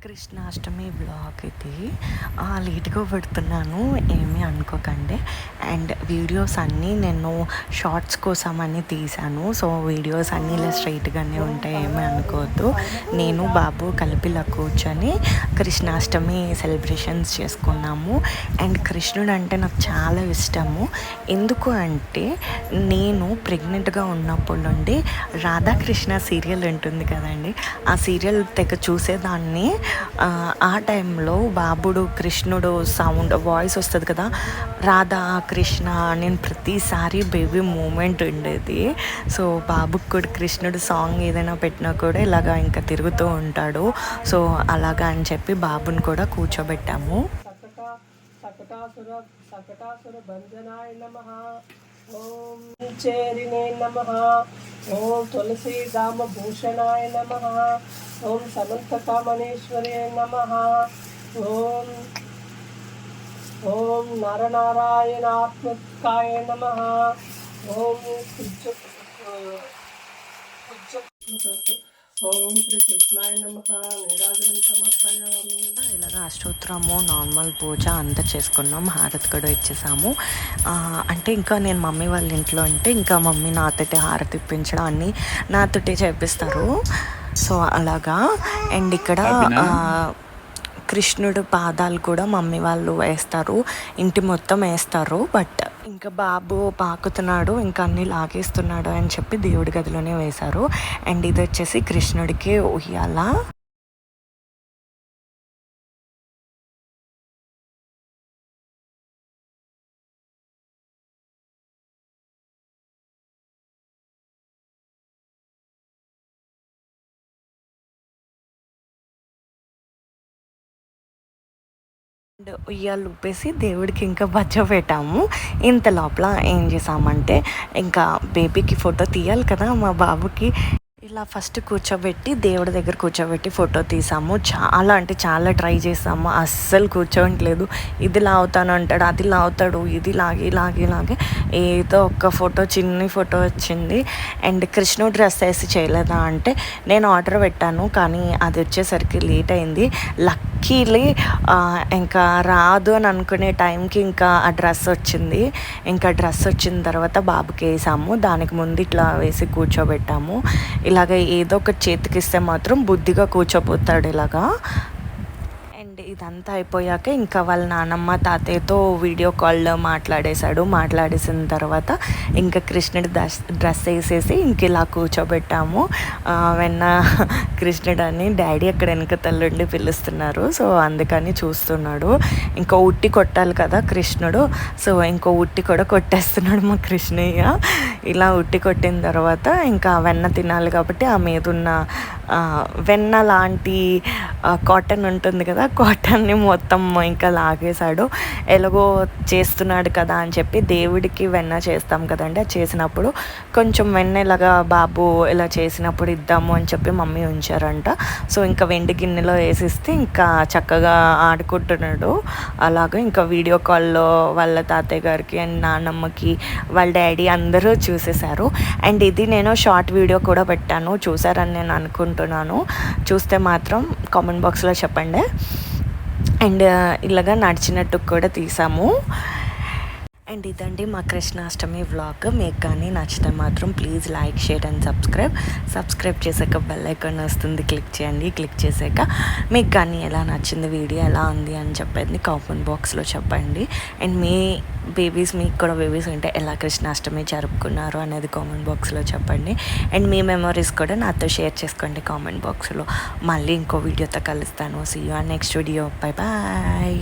Krishnashtami blog ఇది లేట్గా పెడుతున్నాను, ఏమీ అనుకోకండి. అండ్ వీడియోస్ అన్నీ నేను షార్ట్స్ కోసం అని తీశాను. సో వీడియోస్ అన్నీ ఇలా స్ట్రైట్గానే ఉంటాయి, ఏమీ అనుకోవద్దు. నేను బాబు కలిపి ఇలా కూర్చొని కృష్ణాష్టమి సెలబ్రేషన్స్ చేసుకున్నాము. అండ్ కృష్ణుడు అంటే నాకు చాలా ఇష్టము. ఎందుకు అంటే నేను ప్రెగ్నెంట్గా ఉన్నప్పటి నుండి రాధాకృష్ణ సీరియల్ ఉంటుంది కదండి, ఆ సీరియల్ తెగ చూసేదాన్ని. ఆ టైంలో బాబుడు కృష్ణుడు సౌండ్ వాయిస్ వస్తుంది కదా, రాధా కృష్ణ, నేను ప్రతిసారి బేబీ మూమెంట్ ఉండేది. సో బాబుకి కూడా కృష్ణుడు సాంగ్ ఏదైనా పెట్టినా కూడా ఇలాగా ఇంకా తిరుగుతూ ఉంటాడు. సో అలాగా అని చెప్పి బాబుని కూడా కూర్చోబెట్టాము. सकटासुर भंजनाय नमः। ओम चेरिणे नमः। ओम तुलसी दाम भूषणाय नमः। ओम समंतकामणेश्वरे नमः। ओम ओम नरनारायणात्मकाय नमः। ओम ఓం శ్రీ కృష్ణాయ నమః. నీరాజనం సమర్పయామి. ఇలాగ అష్టోత్తరము నార్మల్ పూజ అంతా చేసుకున్నాం, హారతి కూడా ఇచ్చేసాము. అంటే ఇంకా నేను మమ్మీ వాళ్ళ ఇంట్లో ఉంటే ఇంకా మమ్మీ నాతోటి హారతి ఇప్పించడం అన్నీ నాతోటే చేపిస్తారు. సో అలాగా. అండ్ ఇక్కడ కృష్ణుడు పాదాలు కూడా మమ్మీ వాళ్ళు వేస్తారు, ఇంటి మొత్తం వేస్తారు. బట్ ఇంకా బాబు పాకుతున్నాడు, ఇంకా అన్నీ లాగేస్తున్నాడు అని చెప్పి దేవుడి గదిలోనే వేశారు. అండ్ ఇది వచ్చేసి కృష్ణుడికి ఉయ్యాల. అండ్ ఉయ్యాలు ఊపేసి దేవుడికి ఇంకా బజ్జ పెట్టాము. ఇంత లోపల ఏం చేసామంటే ఇంకా బేబీకి ఫోటో తీయాలి కదా మా బాబుకి. ఇలా ఫస్ట్ కూర్చోబెట్టి దేవుడి దగ్గర కూర్చోబెట్టి ఫోటో తీసాము. చాలా అంటే చాలా ట్రై చేసాము, అస్సలు కూర్చోవట్లేదు. ఇది లాగుతాను అంటాడు, అది లాగుతాడు, ఇది లాగి లాగి లాగి ఏదో ఒక ఫోటో, చిన్ని ఫోటో వచ్చింది. అండ్ కృష్ణుడు డ్రెస్ వేసి చేయలేదా అంటే నేను ఆర్డర్ పెట్టాను, కానీ అది వచ్చేసరికి లేట్ అయింది. లక్కీలీ ఇంకా రాదు అని అనుకునే టైంకి ఇంకా ఆ డ్రెస్ వచ్చింది. ఇంకా డ్రెస్ వచ్చిన తర్వాత బాబుకి వేసాము, దానికి ముందు ఇట్లా వేసి కూర్చోబెట్టాము. ఇలాగ ఏదో ఒక చేతికిస్తే మాత్రం బుద్ధిగా కూర్చోపోతాడు ఇలాగా. అండ్ ఇదంతా అయిపోయాక ఇంకా వాళ్ళ నానమ్మ తాతయ్యతో వీడియో కాల్లో మాట్లాడేసిన తర్వాత ఇంకా కృష్ణుడి డ్రెస్ వేసేసి ఇంక ఇలా కూర్చోబెట్టాము. వెన్న కృష్ణుడు అని డాడీ అక్కడ వెనక తల్లుండి పిలుస్తున్నారు. సో అందుకని చూస్తున్నాడు. ఇంకా ఉట్టి కొట్టాలి కదా కృష్ణుడు, సో ఇంకో ఉట్టి కూడా కొట్టేస్తున్నాడు మా కృష్ణయ్య. ఇలా ఉట్టి కొట్టిన తర్వాత ఇంకా వెన్న తినాలి కాబట్టి ఆ మీద ఉన్న వెన్న లాంటి కాటన్ ఉంటుంది కదా, కాటన్ని మొత్తం ఇంకా లాగేశాడు. ఎలాగో చేస్తున్నాడు కదా అని చెప్పి దేవుడికి వెన్న చేస్తాం కదండి, అది చేసినప్పుడు కొంచెం వెన్న ఇలాగా బాబు ఇలా చేసినప్పుడు ఇద్దాము అని చెప్పి మమ్మీ ఉంచారంట. సో ఇంకా వెండి గిన్నెలో వేసిస్తే ఇంకా చక్కగా ఆడుకుంటున్నాడు. అలాగే ఇంకా వీడియో కాల్లో వాళ్ళ తాతయ్య గారికి అండ్ నాన్నమ్మకి వాళ్ళ డాడీ అందరూ చూసేశారు. అండ్ ఇది నేను షార్ట్ వీడియో కూడా పెట్టాను, చూసారని నేను అనుకుంటున్నాను. చూస్తే మాత్రం కామెంట్ బాక్స్లో చెప్పండి. అండ్ ఇలాగా నడిచినట్టు కూడా తీసాము. అండ్ ఇదండి మా కృష్ణాష్టమి వ్లాగ్. మీకు కానీ నచ్చితే మాత్రం please like, share and subscribe చేసాక బెల్ ఐకాన్ వస్తుంది, క్లిక్ చేయండి. క్లిక్ చేసాక మీకు కానీ ఎలా నచ్చింది, వీడియో ఎలా ఉంది అని చెప్పేది కామెంట్ బాక్స్లో చెప్పండి. అండ్ మీ బేబీస్, మీకు కూడా బేబీస్ ఉంటే ఎలా కృష్ణాష్టమి జరుపుకున్నారు అనేది కామెంట్ బాక్స్లో చెప్పండి. అండ్ మీ మెమరీస్ కూడా నాతో షేర్ చేసుకోండి కామెంట్ బాక్స్లో. మళ్ళీ ఇంకో వీడియోతో కలుస్తాను. See you on next video. Bye bye.